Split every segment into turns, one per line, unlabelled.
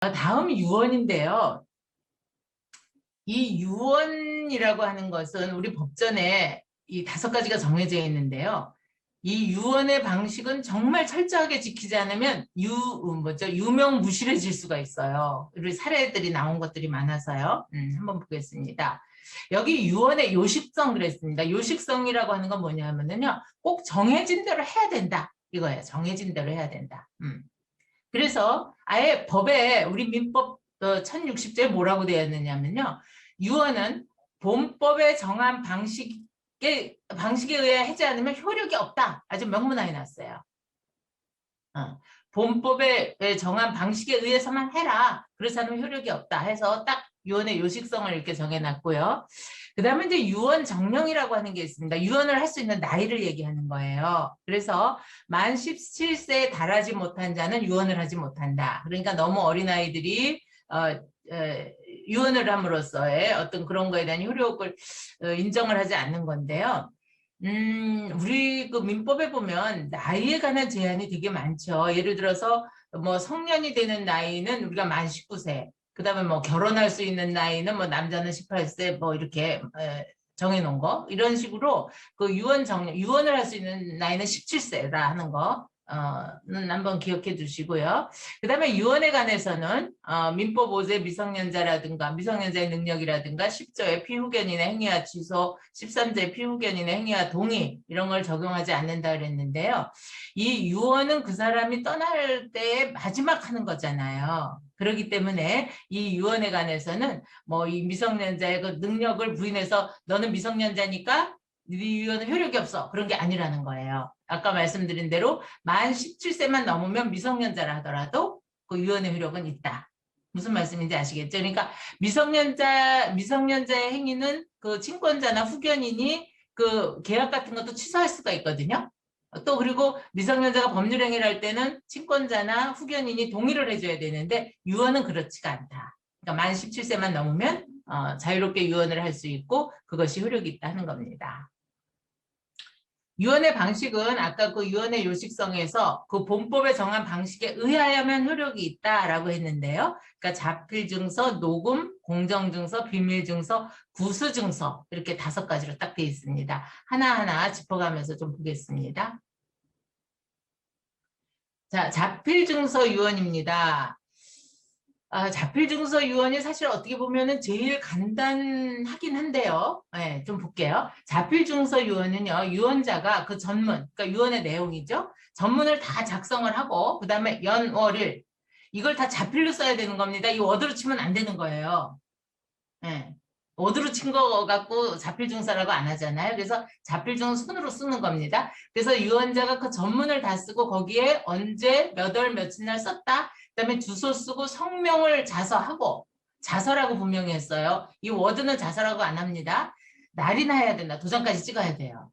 다음 유언인데요. 이 유언이라고 하는 것은 우리 법전에 이 5가지가 정해져 있는데요. 이 유언의 방식은 정말 철저하게 지키지 않으면 유명무실해질 수가 있어요. 우리 사례들이 나온 것들이 많아서요. 한번 보겠습니다. 여기 유언의 요식성 그랬습니다. 요식성이라고 하는 건 뭐냐면요. 꼭 정해진 대로 해야 된다. 이거예요. 정해진 대로 해야 된다. 그래서 아예 법에 우리 민법 1060조에 뭐라고 되어 있느냐면요. 유언은 본법에 정한 방식에 의해 하지 않으면 효력이 없다. 아주 명문화해 놨어요. 본법에 정한 방식에 의해서만 해라. 그렇지 않으면 효력이 없다 해서 딱 유언의 요식성을 이렇게 정해놨고요. 그 다음에 이제 유언 정령이라고 하는 게 있습니다. 유언을 할 수 있는 나이를 얘기하는 거예요. 그래서 만 17세에 달하지 못한 자는 유언을 하지 못한다. 그러니까 너무 어린아이들이 유언을 함으로써의 어떤 그런 거에 대한 효력을 인정을 하지 않는 건데요. 우리 그 민법에 보면 나이에 관한 제한이 되게 많죠. 예를 들어서 뭐 성년이 되는 나이는 우리가 만 19세, 그다음에 뭐 결혼할 수 있는 나이는 뭐 남자는 18세 뭐 이렇게 정해놓은 거 이런 식으로 그 유언을 할 수 있는 나이는 17세라 하는 거. 는 한번 기억해 두시고요. 그 다음에 유언에 관해서는 민법 5제 미성년자라든가 미성년자의 능력이라든가 10조의 피후견인의 행위와 취소, 13조의 피후견인의 행위와 동의 이런 걸 적용하지 않는다 그랬는데요. 이 유언은 그 사람이 떠날 때 마지막 하는 거잖아요. 그렇기 때문에 이 유언에 관해서는 뭐 이 미성년자의 그 능력을 부인해서 너는 미성년자니까 네 유언은 효력이 없어. 그런 게 아니라는 거예요. 아까 말씀드린 대로 만 17세만 넘으면 미성년자라 하더라도 그 유언의 효력은 있다. 무슨 말씀인지 아시겠죠? 그러니까 미성년자의 행위는 그 친권자나 후견인이 그 계약 같은 것도 취소할 수가 있거든요. 또 그리고 미성년자가 법률 행위를 할 때는 친권자나 후견인이 동의를 해줘야 되는데 유언은 그렇지가 않다. 그러니까 만 17세만 넘으면 자유롭게 유언을 할 수 있고 그것이 효력이 있다는 겁니다. 유언의 방식은 아까 그 유언의 요식성에서 그 본법에 정한 방식에 의하여만 효력이 있다라고 했는데요. 그러니까 자필증서, 녹음, 공정증서, 비밀증서, 구수증서 이렇게 5가지로 딱 되어 있습니다. 하나하나 짚어가면서 좀 보겠습니다. 자, 자필증서 유언입니다. 자필증서 유언이 사실 어떻게 보면은 제일 간단하긴 한데요. 네, 좀 볼게요. 자필증서 유언은요, 유언자가 그 전문, 그러니까 유언의 내용이죠. 전문을 다 작성을 하고, 그 다음에 연월일, 이걸 다 자필로 써야 되는 겁니다. 이 워드로 치면 안 되는 거예요. 네. 워드로 친 거 갖고 자필증서라고 안 하잖아요. 그래서 자필증서 손으로 쓰는 겁니다. 그래서 유언자가 그 전문을 다 쓰고 거기에 언제 몇 월 며칠 날 썼다. 그다음에 주소 쓰고 성명을 자서하고 자서라고 분명히 했어요. 이 워드는 자서라고 안 합니다. 날이나 해야 된다. 도장까지 찍어야 돼요.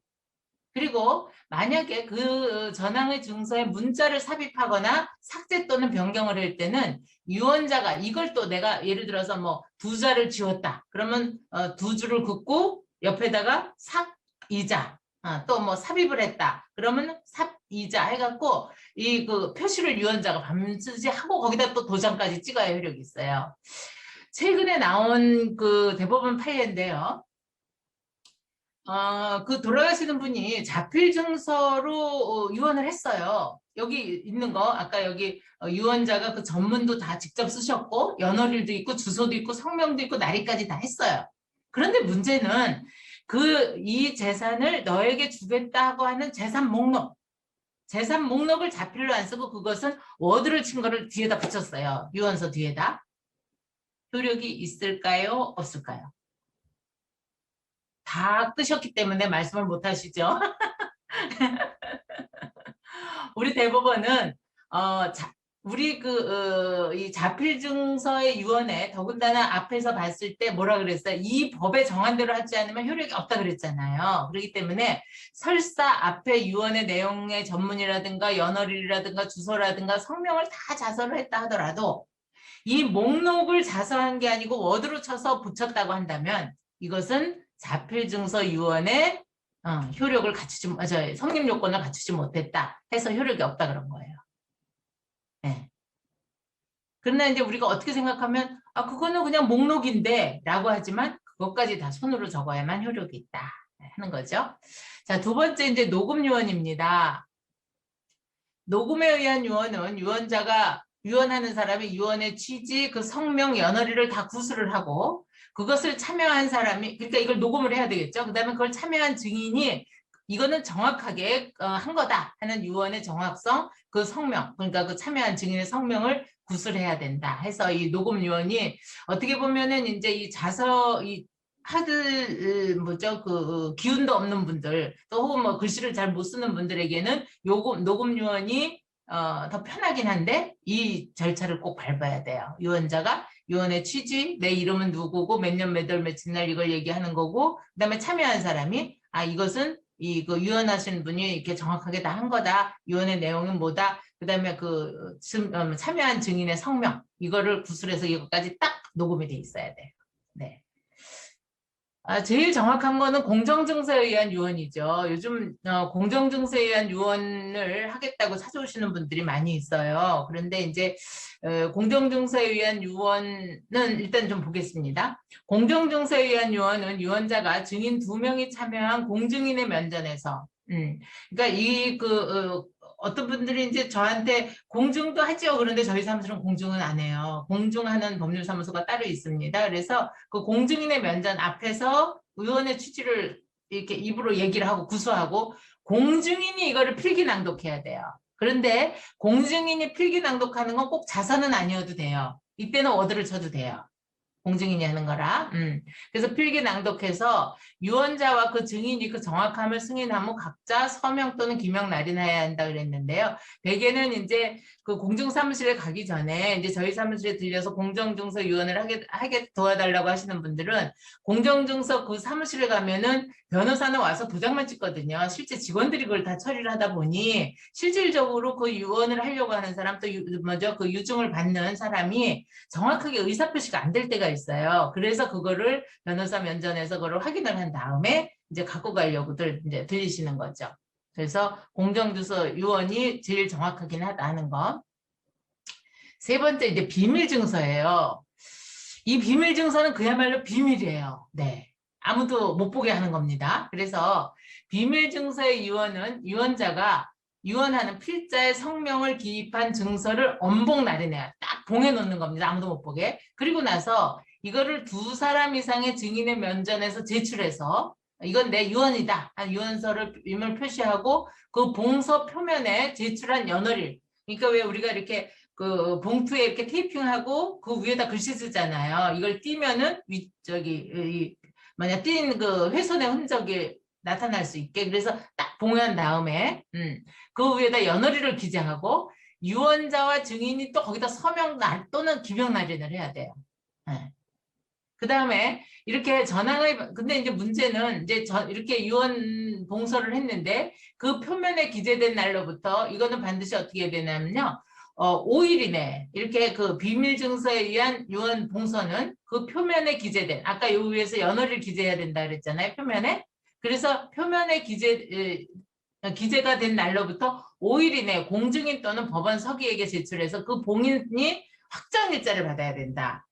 그리고 만약에 그 전항의 증서에 문자를 삽입하거나 삭제 또는 변경을 할 때는 유언자가 이걸 또 내가 예를 들어서 뭐 2자를 지웠다. 그러면 2줄을 긋고 옆에다가 삭이자 또 뭐 삽입을 했다. 그러면 삽이자 해갖고 이 그 표시를 유언자가 반드시 하고 거기다 또 도장까지 찍어야 효력이 있어요. 최근에 나온 그 대법원 판례인데요. 그 돌아가시는 분이 자필 증서로 유언을 했어요. 여기 있는 거 아까 여기 유언자가 그 전문도 다 직접 쓰셨고 연월일도 있고 주소도 있고 성명도 있고 날짜까지 다 했어요. 그런데 문제는 그 이 재산을 너에게 주겠다고 하는 재산 목록을 자필로 안 쓰고 그것은 워드를 친 거를 뒤에다 붙였어요. 유언서 뒤에다. 효력이 있을까요? 없을까요? 다 끄셨기 때문에 말씀을 못 하시죠. 우리 대법원은 우리 이 자필증서의 유언에 더군다나 앞에서 봤을 때 뭐라 그랬어요? 이 법에 정한 대로 하지 않으면 효력이 없다 그랬잖아요. 그렇기 때문에 설사 앞에 유언의 내용의 전문이라든가 연월일이라든가 주소라든가 성명을 다 자서를 했다 하더라도 이 목록을 자서한 게 아니고 워드로 쳐서 붙였다고 한다면 이것은 자필증서 유언의 효력을 성립 요건을 갖추지 못했다 해서 효력이 없다 그런 거예요. 네. 그러나 이제 우리가 어떻게 생각하면 아 그거는 그냥 목록인데 라고 하지만 그것까지 다 손으로 적어야만 효력이 있다 하는 거죠. 자, 두 번째 이제 녹음 유언입니다. 녹음에 의한 유언은 유언자가 유언하는 사람이 유언의 취지, 그 성명, 연어리를 다 구술을 하고 그것을 참여한 사람이 그러니까 이걸 녹음을 해야 되겠죠. 그다음에 그걸 참여한 증인이 이거는 정확하게 한 거다 하는 유언의 정확성, 그 성명, 그러니까 그 참여한 증인의 성명을 구술해야 된다 해서 이 녹음 유언이 어떻게 보면은 이제 이 자서 이 하들 뭐죠 그 기운도 없는 분들 또 혹은 뭐 글씨를 잘 못 쓰는 분들에게는 요금 녹음 유언이 더 편하긴 한데 이 절차를 꼭 밟아야 돼요. 유언자가 유언의 취지, 내 이름은 누구고 몇 년 몇 월 며칠 날 이걸 얘기하는 거고 그다음에 참여한 사람이 아 이것은 이거 유언하시는 분이 이렇게 정확하게 다 한 거다. 유언의 내용은 뭐다. 그다음에 그 참여한 증인의 성명 이거를 구술해서 이것까지 딱 녹음이 돼 있어야 돼요. 네. 제일 정확한 거는 공정증서에 의한 유언이죠. 요즘 공정증서에 의한 유언을 하겠다고 찾아오시는 분들이 많이 있어요. 그런데 이제 공정증서에 의한 유언은 일단 좀 보겠습니다. 공정증서에 의한 유언은 유언자가 증인 2명이 참여한 공증인의 면전에서 그러니까 어떤 분들이 이제 저한테 공증도 하죠. 그런데 저희 사무실은 공증은 안 해요. 공증하는 법률사무소가 따로 있습니다. 그래서 그 공증인의 면전 앞에서 의원의 취지를 이렇게 입으로 얘기를 하고 구수하고 공증인이 이거를 필기 낭독해야 돼요. 그런데 공증인이 필기 낭독하는 건 꼭 자서는 아니어도 돼요. 이때는 워드를 쳐도 돼요. 공증인이 하는 거라. 그래서 필기 낭독해서 유언자와 그 증인이 그 정확함을 승인하면 각자 서명 또는 기명 날인해야 한다 그랬는데요. 대개는 이제 그 공증사무실에 가기 전에 이제 저희 사무실에 들려서 공정증서 유언을 하게 도와달라고 하시는 분들은 공정증서 그 사무실에 가면은 변호사는 와서 도장만 찍거든요. 실제 직원들이 그걸 다 처리를 하다 보니 실질적으로 그 유언을 하려고 하는 사람 또 그 유증을 받는 사람이 정확하게 의사표시가 안 될 때가 있어요. 그래서 그거를 변호사 면전에서 그걸 확인을 한 다음에 이제 갖고 가려고들 이제 들리시는 거죠. 그래서 공정주서 유언이 제일 정확하긴 하다는 거. 세 번째 이제 비밀증서예요. 이 비밀증서는 그야말로 비밀이에요. 네. 아무도 못 보게 하는 겁니다. 그래서 비밀증서의 유언은 유언자가 유언하는 필자의 성명을 기입한 증서를 엄복 날인해야 딱 봉해 놓는 겁니다. 아무도 못 보게. 그리고 나서 이거를 2사람 이상의 증인의 면전에서 제출해서 이건 내 유언이다. 한 유언서를 임을 표시하고 그 봉서 표면에 제출한 연월일. 그러니까 왜 우리가 이렇게 그 봉투에 이렇게 테이핑하고 그 위에다 글씨 쓰잖아요. 이걸 띄면은 만약 띈 그 훼손의 흔적이 나타날 수 있게 그래서 딱 봉한 다음에 그 위에다 연월일을 기재하고 유언자와 증인이 또 거기다 서명 또는 기명 날인을 해야 돼요. 네. 그 다음에 이렇게 전항을 근데 이제 문제는 이제 이렇게 유언 봉서를 했는데 그 표면에 기재된 날로부터 이거는 반드시 어떻게 해야 되냐면요. 5일 이내 이렇게 그 비밀 증서에 의한 유언 봉서는 그 표면에 기재된 아까 요 위에서 연월일 기재해야 된다 그랬잖아요. 표면에. 그래서 표면에 기재가 된 날로부터 5일 이내 공증인 또는 법원 서기에게 제출해서 그 봉인이 확정일자를 받아야 된다.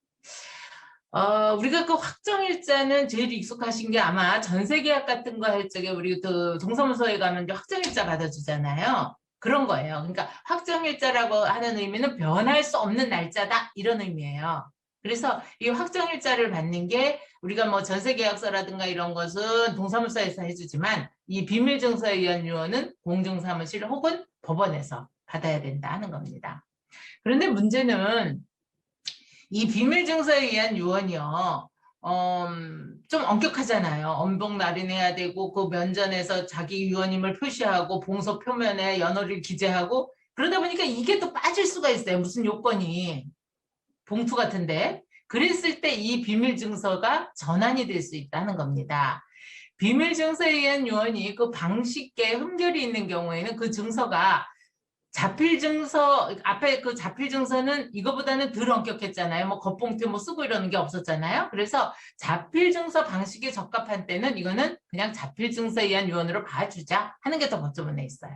우리가 그 확정일자는 제일 익숙하신 게 아마 전세계약 같은 거 할 적에 우리 그 동사무소에 가면 이제 확정일자 받아주잖아요. 그런 거예요. 그러니까 확정일자라고 하는 의미는 변할 수 없는 날짜다 이런 의미예요. 그래서 이 확정일자를 받는 게 우리가 뭐 전세계약서라든가 이런 것은 동사무소에서 해주지만 이 비밀증서에 의한 유언은 공증사무실 혹은 법원에서 받아야 된다 하는 겁니다. 그런데 문제는 이 비밀증서에 의한 유언이요. 좀 엄격하잖아요. 엄복 날인해야 되고 그 면전에서 자기 유언임을 표시하고 봉서 표면에 연월을 기재하고 그러다 보니까 이게 또 빠질 수가 있어요. 무슨 요건이 봉투 같은데 그랬을 때 이 비밀증서가 전환이 될 수 있다는 겁니다. 비밀증서에 의한 유언이 그 방식에 흠결이 있는 경우에는 그 증서가 자필 증서 앞에 그 자필 증서는 이거보다는 덜 엄격했잖아요. 뭐 겉봉투 뭐 쓰고 이러는 게 없었잖아요. 그래서 자필 증서 방식에 적합한 때는 이거는 그냥 자필 증서에 의한 유언으로 봐주자 하는 게 더 법조문에 있어요.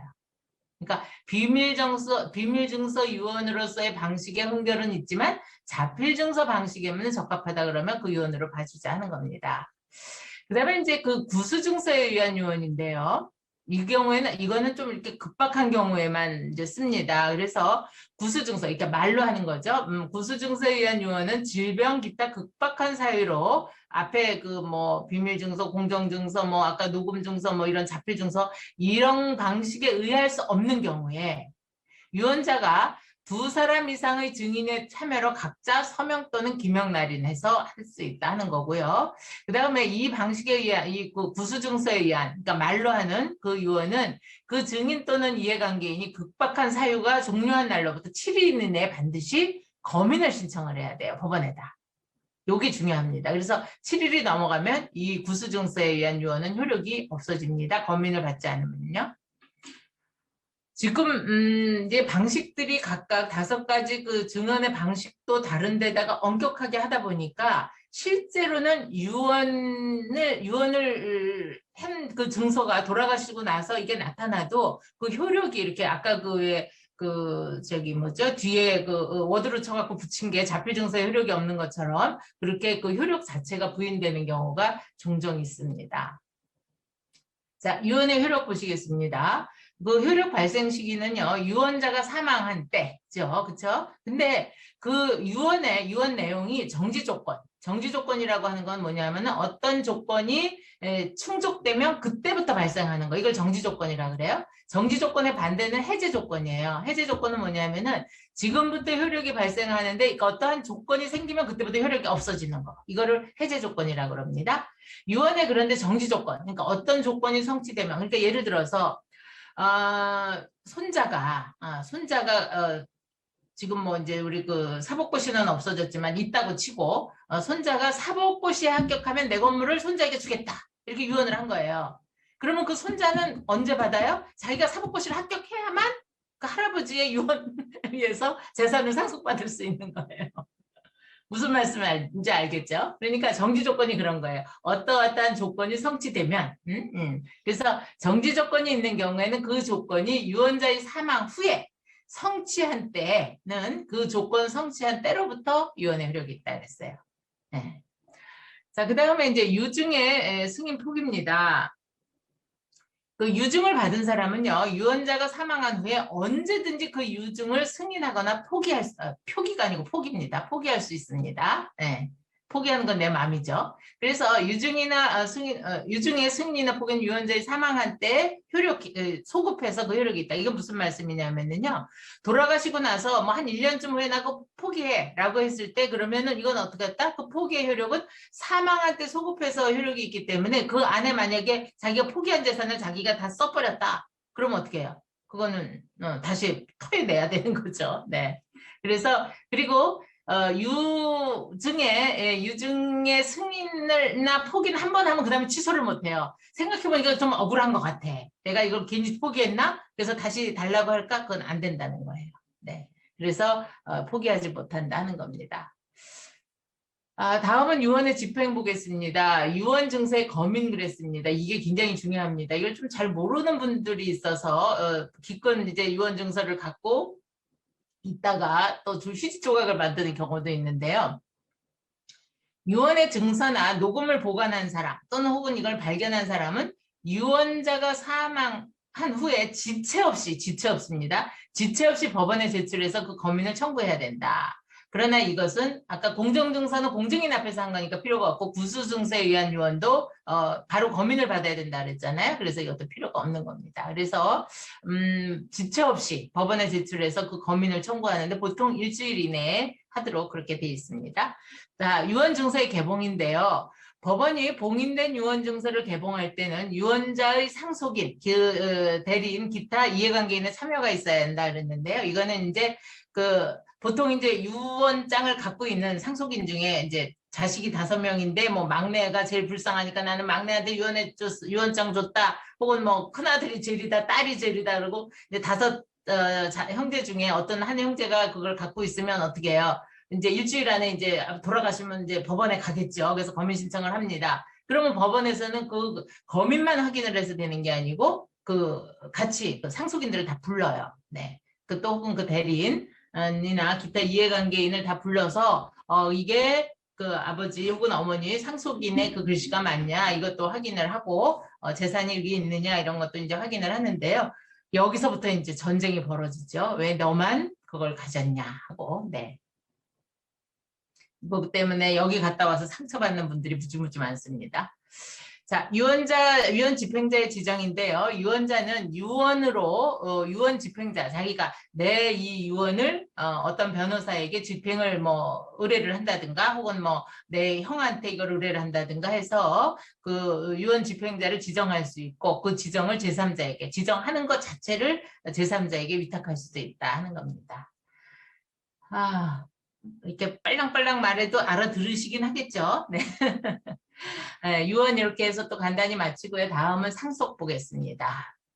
그러니까 비밀 증서 유언으로서의 방식의 흥결은 있지만 자필 증서 방식에는 적합하다 그러면 그 유언으로 봐주자 하는 겁니다. 그다음에 이제 그 구수 증서에 의한 유언인데요. 이 경우에는 이거는 좀 이렇게 급박한 경우에만 이제 씁니다. 그래서 구수증서, 그러니까 말로 하는 거죠. 구수증서에 의한 유언은 질병 기타 급박한 사유로 앞에 그 뭐 비밀증서, 공정증서, 뭐 아까 녹음증서, 뭐 이런 자필증서 이런 방식에 의할 수 없는 경우에 유언자가 두 사람 이상의 증인의 참여로 각자 서명 또는 기명 날인해서 할 수 있다는 거고요. 그 다음에 이 방식에 의한 그 구수증서에 의한 그러니까 말로 하는 그 유언은 그 증인 또는 이해관계인이 급박한 사유가 종료한 날로부터 7일 이내에 반드시 검인을 신청을 해야 돼요. 법원에다. 요게 중요합니다. 그래서 7일이 넘어가면 이 구수증서에 의한 유언은 효력이 없어집니다. 검인을 받지 않으면요. 지금 이제 방식들이 각각 5가지 그 증언의 방식도 다른 데다가 엄격하게 하다 보니까 실제로는 유언을 한 그 증서가 돌아가시고 나서 이게 나타나도 그 효력이 이렇게 아까 저기 뭐죠? 뒤에 그 워드로 쳐갖고 붙인 게 자필 증서에 효력이 없는 것처럼 그렇게 그 효력 자체가 부인되는 경우가 종종 있습니다. 자, 유언의 효력 보시겠습니다. 그 효력 발생 시기는요, 유언자가 사망한 때죠. 그쵸? 근데 그 유언 내용이 정지 조건이라고 하는 건 뭐냐면은 어떤 조건이 충족되면 그때부터 발생하는 거. 이걸 정지 조건이라 그래요. 정지 조건의 반대는 해제 조건이에요. 해제 조건은 뭐냐면은 지금부터 효력이 발생하는데 어떠한 조건이 생기면 그때부터 효력이 없어지는 거. 이거를 해제 조건이라고 그럽니다. 유언에 그런데 정지 조건, 그러니까 어떤 조건이 성취되면, 그러니까 예를 들어서 손자가 지금 뭐 이제 우리 그 사법고시는 없어졌지만 있다고 치고 손자가 사법고시에 합격하면 내 건물을 손자에게 주겠다 이렇게 유언을 한 거예요. 그러면 그 손자는 언제 받아요? 자기가 사법고시를 합격해야만 그 할아버지의 유언에 의해서 재산을 상속받을 수 있는 거예요. 무슨 말씀인지 알겠죠? 그러니까 정지 조건이 그런 거예요. 어떠한 조건이 성취되면, 그래서 정지 조건이 있는 경우에는 그 조건이 유언자의 사망 후에 성취한 때는 그 조건 성취한 때로부터 유언의 효력이 있다 그랬어요. 네. 자, 그 다음에 이제 유증의 승인 포기입니다. 그 유증을 받은 사람은요, 유언자가 사망한 후에 언제든지 그 유증을 승인하거나 표기가 아니고 포기입니다. 포기할 수 있습니다. 네. 포기하는 건 내 마음이죠. 그래서 유증의 승인이나 포기는 유언자의 사망한 때 소급해서 그 효력이 있다. 이건 무슨 말씀이냐면요. 돌아가시고 나서 뭐 한 1년쯤 후에 나 그거 포기해 라고 했을 때 그러면은 이건 어떻게 했다? 그 포기의 효력은 사망할 때 소급해서 효력이 있기 때문에 그 안에 만약에 자기가 포기한 재산을 자기가 다 써버렸다. 그러면 어떻게 해요? 그거는 다시 토해내야 되는 거죠. 네. 그래서 그리고 유증의 승인을나 포기는 한 번 하면 그 다음에 취소를 못해요. 생각해보니까 좀 억울한 것 같아. 내가 이걸 괜히 포기했나? 그래서 다시 달라고 할까? 그건 안 된다는 거예요. 네. 그래서 포기하지 못한다는 겁니다. 다음은 유언의 집행 보겠습니다. 유언 증서의 검인 그랬습니다. 이게 굉장히 중요합니다. 이걸 좀 잘 모르는 분들이 있어서 기껏 이제 유언 증서를 갖고 있다가 또 휴지 조각을 만드는 경우도 있는데요. 유언의 증서나 녹음을 보관한 사람 또는 혹은 이걸 발견한 사람은 유언자가 사망한 후에 지체 없습니다. 지체 없이 법원에 제출해서 그 검인을 청구해야 된다. 그러나 이것은 아까 공정증서는 공증인 앞에서 한 거니까 필요가 없고 구수증서에 의한 유언도 바로 검인을 받아야 된다 그랬잖아요. 그래서 이것도 필요가 없는 겁니다. 그래서 지체 없이 법원에 제출해서 그 검인을 청구하는데 보통 일주일 이내에 하도록 그렇게 돼 있습니다. 자, 유언증서의 개봉인데요. 법원이 봉인된 유언증서를 개봉할 때는 유언자의 상속인, 대리인, 기타 이해관계인의 참여가 있어야 한다 그랬는데요. 이거는 이제 보통 이제 유언장을 갖고 있는 상속인 중에 이제 자식이 5명인데 뭐 막내가 제일 불쌍하니까 나는 막내한테 유언장 줬다. 혹은 뭐 큰아들이 제일이다, 딸이 제일이다 그러고 이제 5 형제 중에 어떤 한 형제가 그걸 갖고 있으면 어떻게 해요? 이제 일주일 안에 이제 돌아가시면 이제 법원에 가겠죠. 그래서 검인 신청을 합니다. 그러면 법원에서는 그 검인만 확인을 해서 되는 게 아니고 그 같이 그 상속인들을 다 불러요. 네. 그 또 혹은 그 대리인이나 기타 이해관계인을 다 불러서 이게 그 아버지 혹은 어머니 상속인의 그 글씨가 맞냐 이것도 확인을 하고 재산이 위에 있느냐 이런 것도 이제 확인을 하는데요. 여기서부터 이제 전쟁이 벌어지죠. 왜 너만 그걸 가졌냐 하고. 네. 뭐 때문에 여기 갔다 와서 상처받는 분들이 무지무지 많습니다. 자, 유언 집행자의 지정인데요. 유언자는 유언 집행자, 자기가 내 이 유언을 어떤 변호사에게 집행을 뭐 의뢰를 한다든가 혹은 뭐 내 형한테 이걸 의뢰를 한다든가 해서 그 유언 집행자를 지정할 수 있고 그 지정을 제3자에게 지정하는 것 자체를 제3자에게 위탁할 수도 있다 하는 겁니다. 아, 이렇게 빨랑빨랑 말해도 알아들으시긴 하겠죠? 네. 네, 유언 이렇게 해서 또 간단히 마치고요. 다음은 상속 보겠습니다.